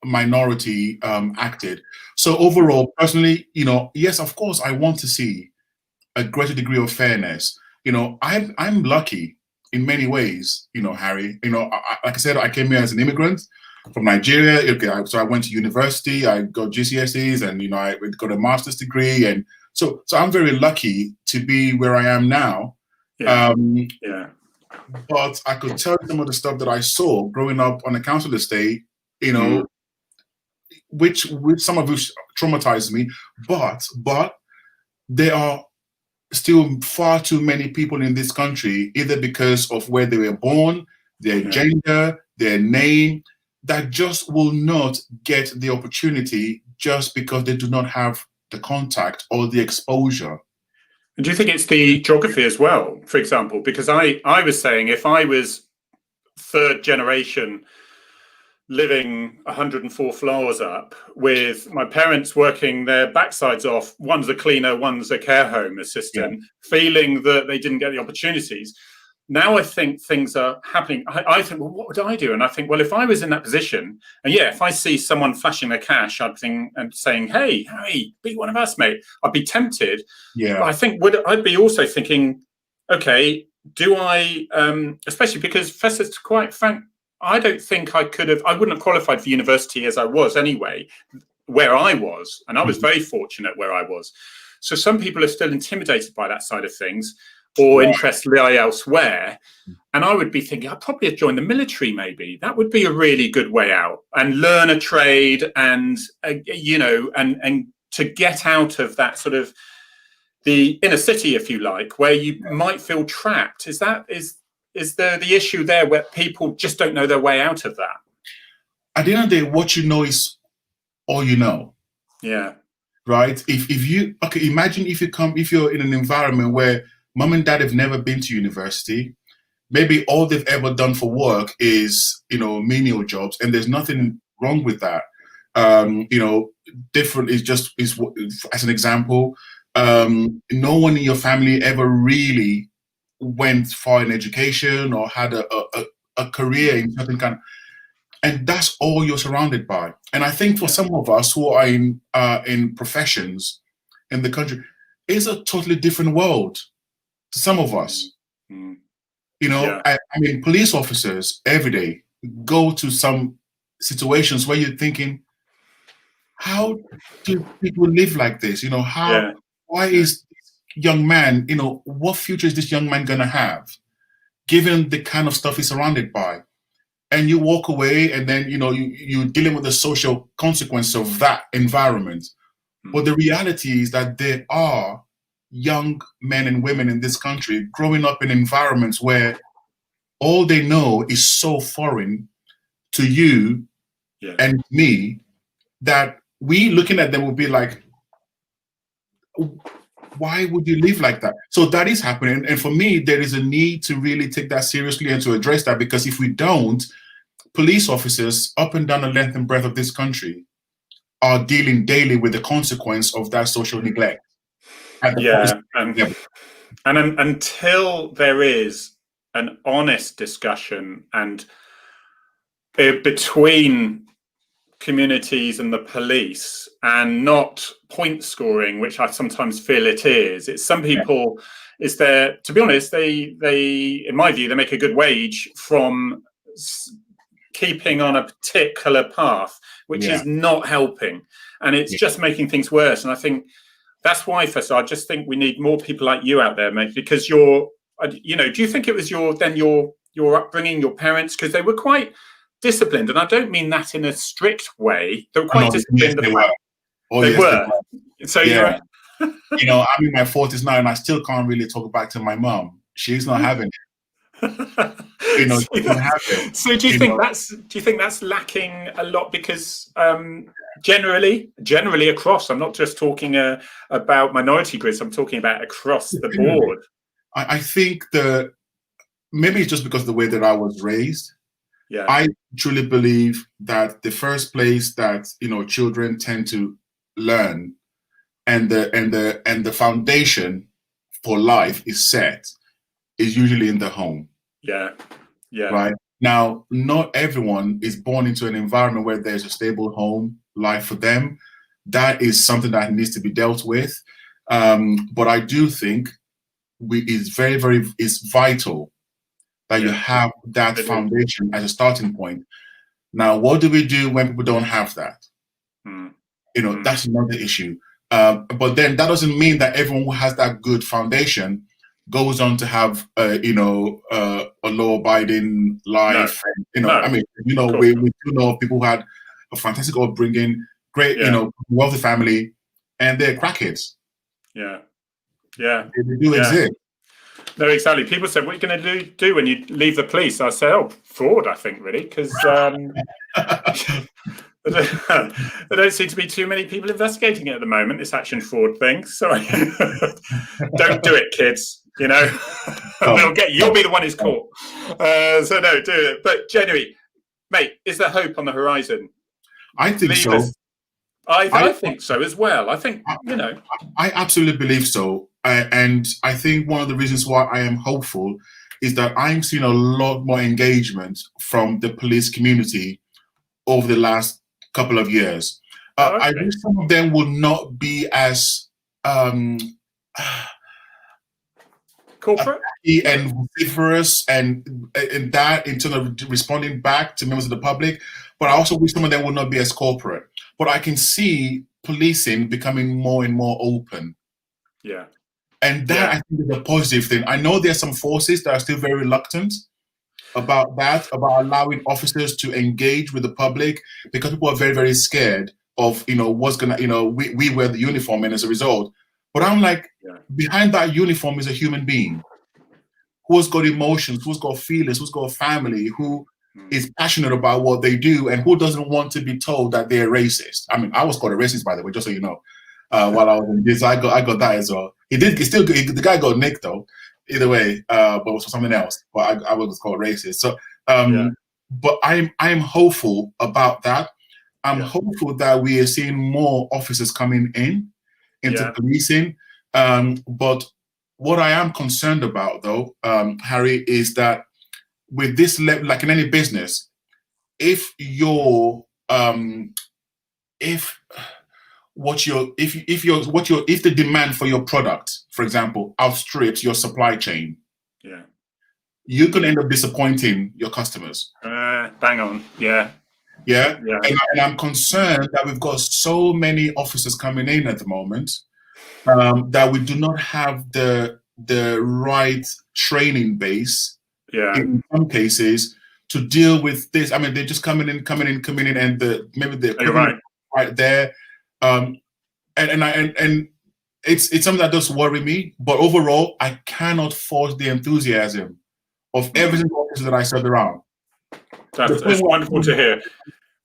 minority acted. So overall, personally, yes, of course, I want to see a greater degree of fairness. I'm lucky in many ways, Harry. Like I said, I came here as an immigrant from Nigeria. Okay, so I went to university, I got GCSEs, and I got a master's degree, and so I'm very lucky to be where I am now. But I could tell you some of the stuff that I saw growing up on a council estate, which some of which traumatized me. But there are still far too many people in this country, either because of where they were born, their gender, their name, that just will not get the opportunity just because they do not have the contact or the exposure. And do you think it's the geography as well, for example? Because I was saying, if I was third generation living 104 floors up with my parents working their backsides off, one's a cleaner, one's a care home assistant, feeling that they didn't get the opportunities. Now I think things are happening. I think, well, what would I do? And I think, well, if I was in that position, and if I see someone flashing their cash, I'd think and saying, hey, Harry, be one of us, mate. I'd be tempted. Yeah. But I think I'd be also thinking, okay, do I, especially because Festus, to quite frank, I don't think I wouldn't have qualified for university as I was anyway, where I was. And I was very fortunate where I was. So some people are still intimidated by that side of things, or interest lie elsewhere. And I would be thinking, I'd probably have joined the military maybe. That would be a really good way out, and learn a trade and, and to get out of that sort of the inner city, if you like, where you might feel trapped. Is there the issue there where people just don't know their way out of that? At the end of the day, what you know is all you know. Yeah. Right? Imagine if you're in an environment where mom and dad have never been to university. Maybe all they've ever done for work is, menial jobs, and there's nothing wrong with that. Different is as an example. No one in your family ever really went for an education or had a career in certain kind, and that's all you're surrounded by. And I think for some of us who are in professions in the country, it's a totally different world. To some of us, I mean, police officers every day go to some situations where you're thinking, how do people live like this? Why is this young man, what future is this young man going to have, given the kind of stuff he's surrounded by? And you walk away, and then, you're dealing with the social consequence of that environment. But the reality is that there are young men and women in this country growing up in environments where all they know is so foreign to you and me that we looking at them will be like, why would you live like that? So that is happening. And for me, there is a need to really take that seriously and to address that, because if we don't, police officers up and down the length and breadth of this country are dealing daily with the consequence of that social neglect. And until there is an honest discussion and between communities and the police, and not point scoring, which I sometimes feel it is. It's some people, to be honest, they in my view, they make a good wage from keeping on a particular path, which is not helping, and it's just making things worse. And I think that's why, Festus, I just think we need more people like you out there, mate, because do you think it was your upbringing, your parents, because they were quite disciplined, and I don't mean that in a strict way. They were quite disciplined. They were. So yeah. You know, I'm in my 40s now, and I still can't really talk back to my mom. She's not having it. You know, she's not having it. So do you think that's lacking a lot? Because generally across, I'm not just talking about minority groups, I'm talking about across the board. I think maybe it's just because of the way that I was raised. Yeah. I truly believe that the first place that, you know, children tend to learn and the foundation for life is set is usually in the home. Yeah. Yeah. Right. Now, not everyone is born into an environment where there's a stable home life for them. That is something that needs to be dealt with. But I do think it's vital that you have that foundation as a starting point. Now, what do we do when people don't have that? You know, that's another issue. But then that doesn't mean that everyone who has that good foundation goes on to have, a law-abiding life. No. And, you know, I mean, you know, we do know of people who had a fantastic upbringing, great, you know, wealthy family, and they're crackheads. Yeah. Yeah. They do exist. No, exactly. People said, what are you going to do when you leave the police? I said, oh, fraud, I think, really, because there don't seem to be too many people investigating it at the moment, this action fraud thing. Sorry. Don't do it, kids. You know, they'll get you. You'll be the one who's caught. So no, do it. But genuinely, mate, is there hope on the horizon? I think so. I think so as well. I think, you know. I absolutely believe so. And I think one of the reasons why I am hopeful is that I'm seeing a lot more engagement from the police community over the last couple of years. I wish some of them will not be as corporate and vociferous and that in terms of responding back to members of the public, but I also wish some of them will not be as corporate. But I can see policing becoming more and more open. Yeah. And that I think is a positive thing. I know there's some forces that are still very reluctant about that, about allowing officers to engage with the public, because people are very, very scared of, you know, what's gonna, you know, we wear the uniform and as a result. But I'm like, behind that uniform is a human being who's got emotions, who's got feelings, who's got a family, who is passionate about what they do, and who doesn't want to be told that they're racist. I mean, I was called a racist, by the way, just so you know. While I was in this, I got that as well. The guy got nicked though. Either way, but it was for something else. But I was called racist. So, but I'm hopeful about that. I'm hopeful that we are seeing more officers coming into policing. But what I am concerned about, though, Harry, is that with this level, like in any business, if the demand for your product, for example, outstrips your supply chain, you can end up disappointing your customers. Bang on, yeah. And I'm concerned that we've got so many officers coming in at the moment that we do not have the right training base in some cases to deal with this. I mean, they're just coming in, and maybe they're right there. And it's something that does worry me. But overall, I cannot force the enthusiasm of every single officer that I serve around. It's wonderful to hear.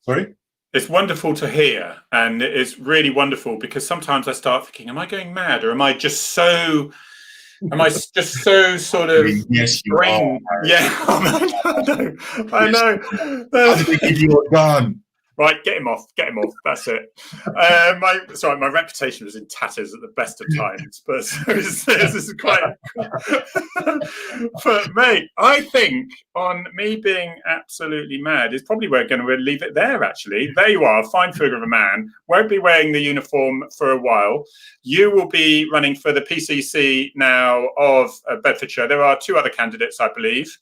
Sorry? It's wonderful to hear, and it's really wonderful because sometimes I start thinking, am I going mad, or am I just so sort of yes, you are. Yeah, I know. How did they give you a gun? Right, get him off. That's it. My reputation was in tatters at the best of times, but this is quite. But mate, I think on me being absolutely mad is probably we're going to leave it there. Actually, there you are, fine figure of a man. Won't be wearing the uniform for a while. You will be running for the PCC now of Bedfordshire. There are 2 other candidates, I believe,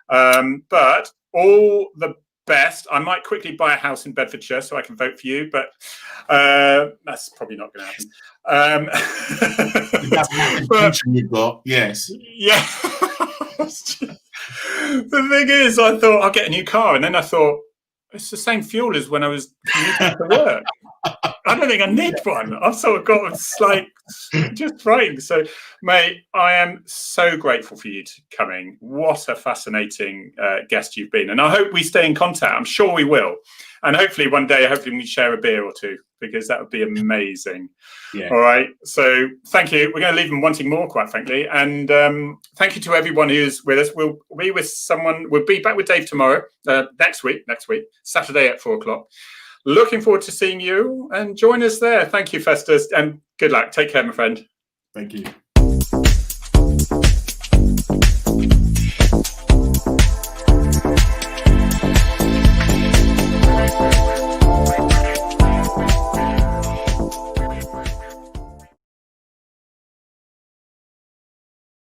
but all the best. I might quickly buy a house in Bedfordshire so I can vote for you, but that's probably not going to happen. But you got, yes. Yeah. The thing is, I thought I'll get a new car, and then I thought it's the same fuel as when I was commuting to work. I don't think I need one. I've sort of got like just writing. So, mate, I am so grateful for you coming. What a fascinating guest you've been, and I hope we stay in contact. I'm sure we will, and hopefully one day, hopefully we can share a beer or two, because that would be amazing. Yeah. All right. So thank you. We're going to leave them wanting more, quite frankly. And thank you to everyone who's with us. We'll be with someone. We'll be back with Dave tomorrow, next week, Saturday at 4:00. Looking forward to seeing you, and join us there. Thank you, Festus, and good luck. Take care, my friend. Thank you.